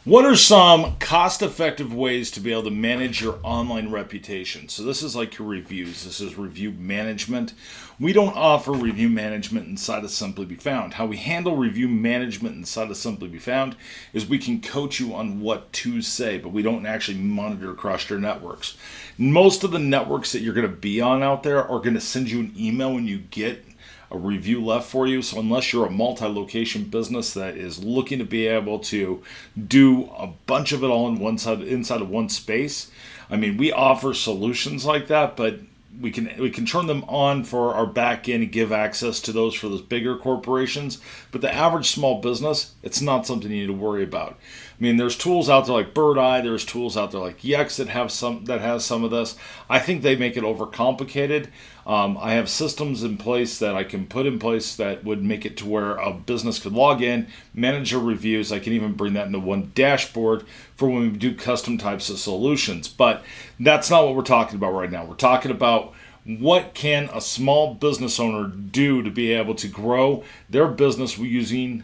What are some cost-effective ways to be able to manage your online reputation? So this is like your reviews. This is review management. We don't offer review management inside of Simply Be Found. How we handle review management inside of Simply Be Found is we can coach you on what to say, but we don't actually monitor across your networks. Most of the networks that you're going to be on out there are going to send you an email when you get a review left for you. So unless you're a multi-location business that is looking to be able to do a bunch of it all in one side, inside of one space, I mean, we offer solutions like that, but we can turn them on for our back end and give access to those for those bigger corporations. But the average small business, it's not something you need to worry about. I mean, there's tools out there like Bird Eye, there's tools out there like Yext that has some of this. I think they make it overcomplicated. I have systems in place that I can put in place that would make it to where a business could log in, manage their reviews. I can even bring that into one dashboard for when we do custom types of solutions. But that's not what we're talking about right now. We're talking about what can a small business owner do to be able to grow their business using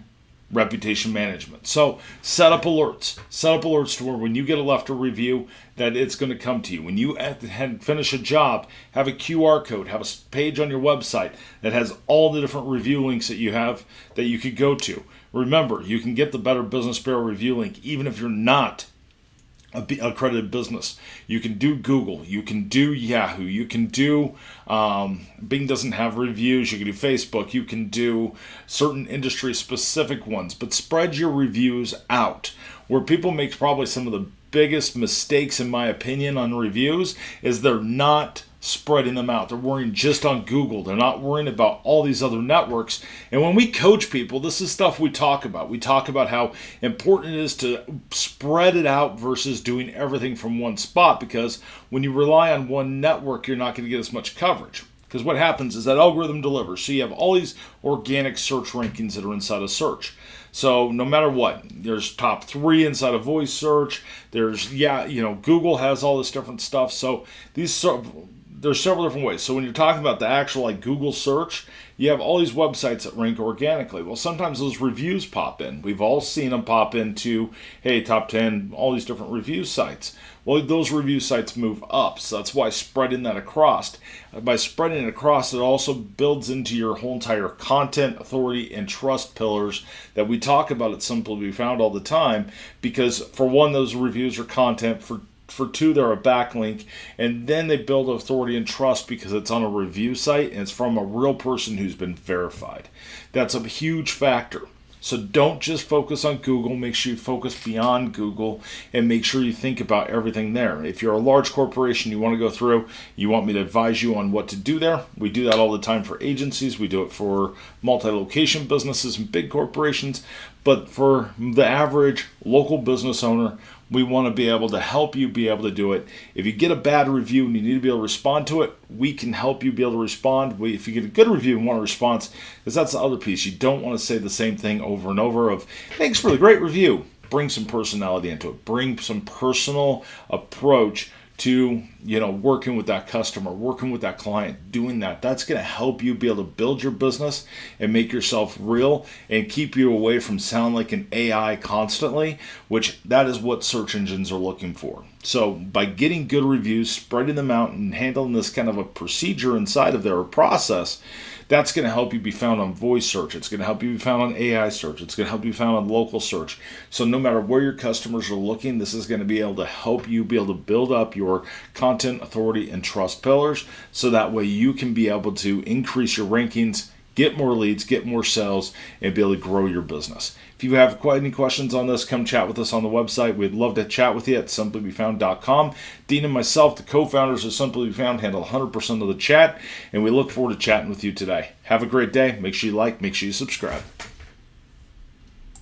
reputation management. So set up alerts. Set up alerts to where when you get a review, that it's going to come to you. When you finish a job, have a QR code, have a page on your website that has all the different review links that you have that you could go to. Remember, you can get the Better Business Bureau review link even if you're not accredited business. You can do Google, you can do Yahoo, you can do Bing doesn't have reviews, you can do Facebook, you can do certain industry specific ones, but spread your reviews out. Where people make probably some of the biggest mistakes in my opinion on reviews is they're not spreading them out. They're worrying just on Google. They're not worrying about all these other networks. And when we coach people, this is stuff we talk about. We talk about how important it is to spread it out versus doing everything from one spot, because when you rely on one network, you're not going to get as much coverage. Because what happens is that algorithm delivers. So you have all these organic search rankings that are inside of search. So no matter what, there's top 3 inside of voice search. There's, Google has all this different stuff. So there's several different ways. So when you're talking about the actual like Google search, you have all these websites that rank organically. Well, sometimes those reviews pop in. We've all seen them pop into, hey, top 10, all these different review sites. Well, those review sites move up. So that's why spreading that across. By spreading it across, it also builds into your whole entire content, authority, and trust pillars that we talk about at Simply Be Found all the time. Because for one, those reviews are content. For 2, they're a backlink, and then they build authority and trust because it's on a review site and it's from a real person who's been verified. That's a huge factor. So don't just focus on Google. Make sure you focus beyond Google and make sure you think about everything there. If you're a large corporation, you want to go through, you want me to advise you on what to do there, we do that all the time for agencies. We do it for multi-location businesses and big corporations. But for the average local business owner, we want to be able to help you be able to do it. If you get a bad review and you need to be able to respond to it, we can help you be able to respond. If you get a good review and want a response, because that's the other piece. You don't want to say the same thing over and over of, thanks for the great review. Bring some personality into it. Bring some personal approach to working with that customer, working with that client, doing that. That's going to help you be able to build your business and make yourself real and keep you away from sound like an AI constantly, which that is what search engines are looking for. So by getting good reviews, spreading them out, and handling this kind of a procedure inside of their process, that's going to help you be found on voice search. It's going to help you be found on AI search. It's going to help you be found on local search. So no matter where your customers are looking, this is going to be able to help you be able to build up your content, authority, and trust pillars. So that way you can be able to increase your rankings, get more leads, get more sales, and be able to grow your business. If you have any questions on this, come chat with us on the website. We'd love to chat with you at simplybefound.com. Dean and myself, the co-founders of Simply Be Found, handle 100% of the chat, and we look forward to chatting with you today. Have a great day. Make sure you like, make sure you subscribe.